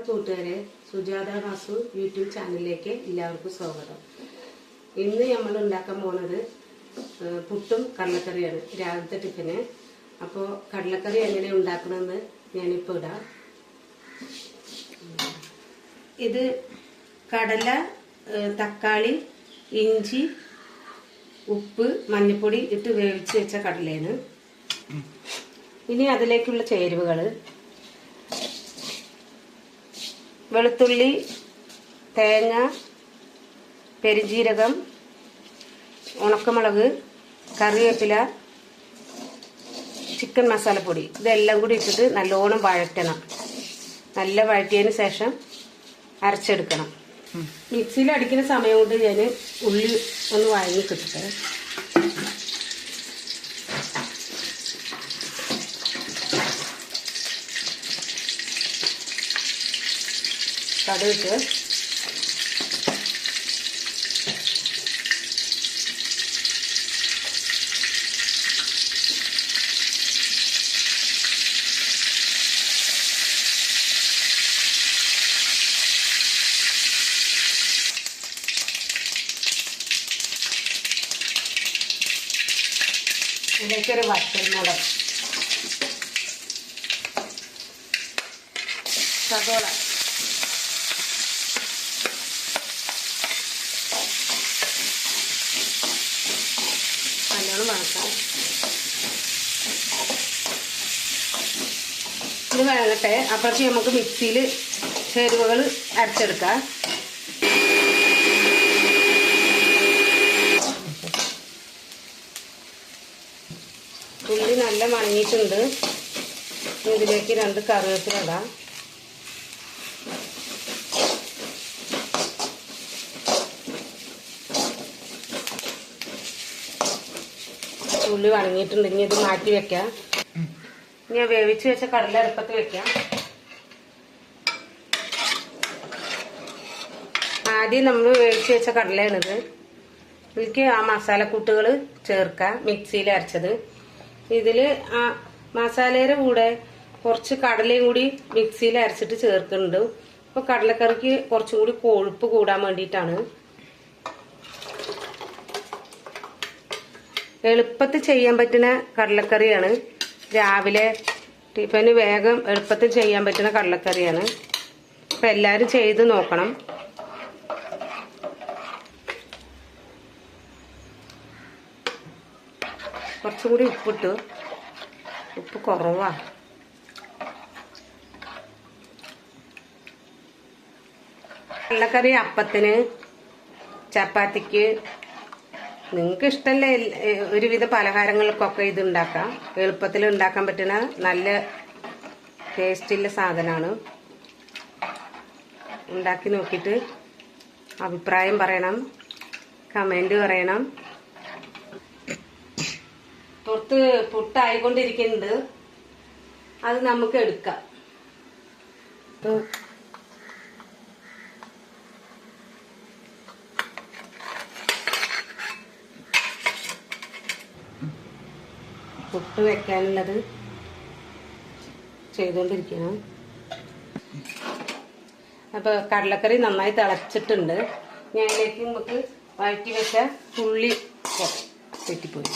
കൂട്ടുകാരെ, സുജാത വാസു യൂട്യൂബ് ചാനലിലേക്ക് എല്ലാവർക്കും സ്വാഗതം. ഇന്ന് നമ്മൾ ഉണ്ടാക്കാൻ പോകുന്നത് പുട്ടും കടലക്കറിയാണ്, രാവിലത്തെ ടിഫിന്. അപ്പോൾ കടലക്കറി എങ്ങനെ ഉണ്ടാക്കണമെന്ന് ഞാനിപ്പോൾ ഇടാം. ഇത് കടല, തക്കാളി, ഇഞ്ചി, ഉപ്പ്, മഞ്ഞൾപ്പൊടി ഇട്ട് വേവിച്ച് വെച്ച കടലയാണ്. ഇനി അതിലേക്കുള്ള ചേരുവകൾ: വെളുത്തുള്ളി, തേങ്ങ, പെരുംജീരകം, ഉണക്കമുളക്, കറിവേപ്പില, ചിക്കൻ മസാലപ്പൊടി, ഇതെല്ലാം കൂടി ഇട്ടിട്ട് നല്ലോണം വഴറ്റണം. നല്ല വഴറ്റിയതിന് ശേഷം അരച്ചെടുക്കണം. മിക്സിയിൽ അടിക്കുന്ന സമയം കൊണ്ട് ഞാൻ ഉള്ളി ഒന്ന് വഴങ്ങി കിട്ടട്ടെ. കടുകിട്ട് ഇതിലേക്കൊരു വറ്റൽമുളക്, സവോള, നല്ലോണം വഴക്കാം. ഇത് വേകട്ടെ. അപ്പോഴേക്ക് നമുക്ക് മിക്സിയിൽ ചേരുവകൾ അരച്ചെടുക്കാം. ഉള്ളി നല്ല മണങ്ങിയിട്ടുണ്ട്. ഇതിലേക്ക് 2 കറിവേപ്പില ഇടാം. ഉള്ളി വണങ്ങിയിട്ടുണ്ട്. ഇനി ഇത് മാറ്റി വെക്കാം. ഇനി വേവിച്ച് വെച്ച കടല അടുപ്പത്ത് വെക്കാം. ആദ്യം നമ്മൾ വേവിച്ച് വെച്ച കടലയാണിത്. ഇതിലേക്ക് ആ മസാലക്കൂട്ടുകൾ ചേർക്കാം, മിക്സിയിൽ അരച്ചത്. ഇതിൽ ആ മസാലയുടെ കൂടെ കുറച്ച് കടലയും കൂടി മിക്സിയിൽ അരച്ചിട്ട് ചേർക്കുന്നുണ്ട്. അപ്പോൾ കടലക്കറിക്ക് കുറച്ചും കൂടി കൊഴുപ്പ് കൂടാൻ വേണ്ടിയിട്ടാണ്. എളുപ്പത്തിൽ ചെയ്യാൻ പറ്റുന്ന കടലക്കറിയാണ്. രാവിലെ ടിഫിന് വേഗം എളുപ്പത്തിൽ ചെയ്യാൻ പറ്റുന്ന കടലക്കറിയാണ്. അപ്പം എല്ലാവരും ചെയ്ത് നോക്കണം. കുറച്ചും കൂടി ഉപ്പിട്ടു. ഉപ്പ് കുറവാ. കടലക്കറി അപ്പത്തിന്, ചപ്പാത്തിക്ക്, നിങ്ങൾക്ക് ഇഷ്ടമല്ലേ ഒരുവിധ പലഹാരങ്ങൾക്കൊക്കെ ഇത് ഉണ്ടാക്കാം. എളുപ്പത്തിൽ ഉണ്ടാക്കാൻ പറ്റുന്ന നല്ല ടേസ്റ്റുള്ള സാധനമാണ്. ഉണ്ടാക്കി നോക്കിയിട്ട് അഭിപ്രായം പറയണം, കമൻറ്റ് പറയണം. പുറത്ത് പുട്ടായിക്കൊണ്ടിരിക്കുന്നുണ്ട്, അത് നമുക്ക് എടുക്കാം. പുട്ട് വെക്കാനുള്ളത് ചെയ്തുകൊണ്ടിരിക്കണം. അപ്പോൾ കടലക്കറി നന്നായി തിളച്ചിട്ടുണ്ട്. ഞാനിലേക്ക് നമുക്ക് വഴറ്റി വെച്ച ഉള്ളി തെറ്റിപ്പോയി.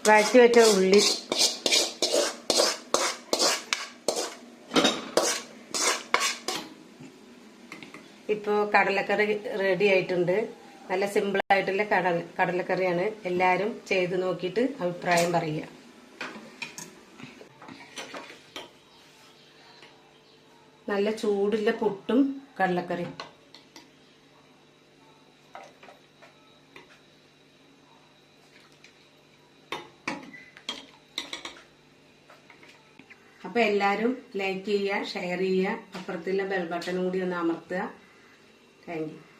വഴറ്റി വെച്ച ഉള്ളി ഇപ്പോൾ കടലക്കറി റെഡി ആയിട്ടുണ്ട്. നല്ല സിമ്പിളായിട്ടുള്ള കടലക്കറിയാണ്. എല്ലാവരും ചെയ്ത് നോക്കിയിട്ട് അഭിപ്രായം പറയുക. നല്ല ചൂടുള്ള പുട്ടും കടലക്കറി. അപ്പോൾ എല്ലാവരും ലൈക്ക് ചെയ്യുക, ഷെയർ ചെയ്യുക, അപ്പുറത്തുള്ള ബെൽ ബട്ടൺ കൂടി ഒന്ന് അമർത്തുക. Thank you.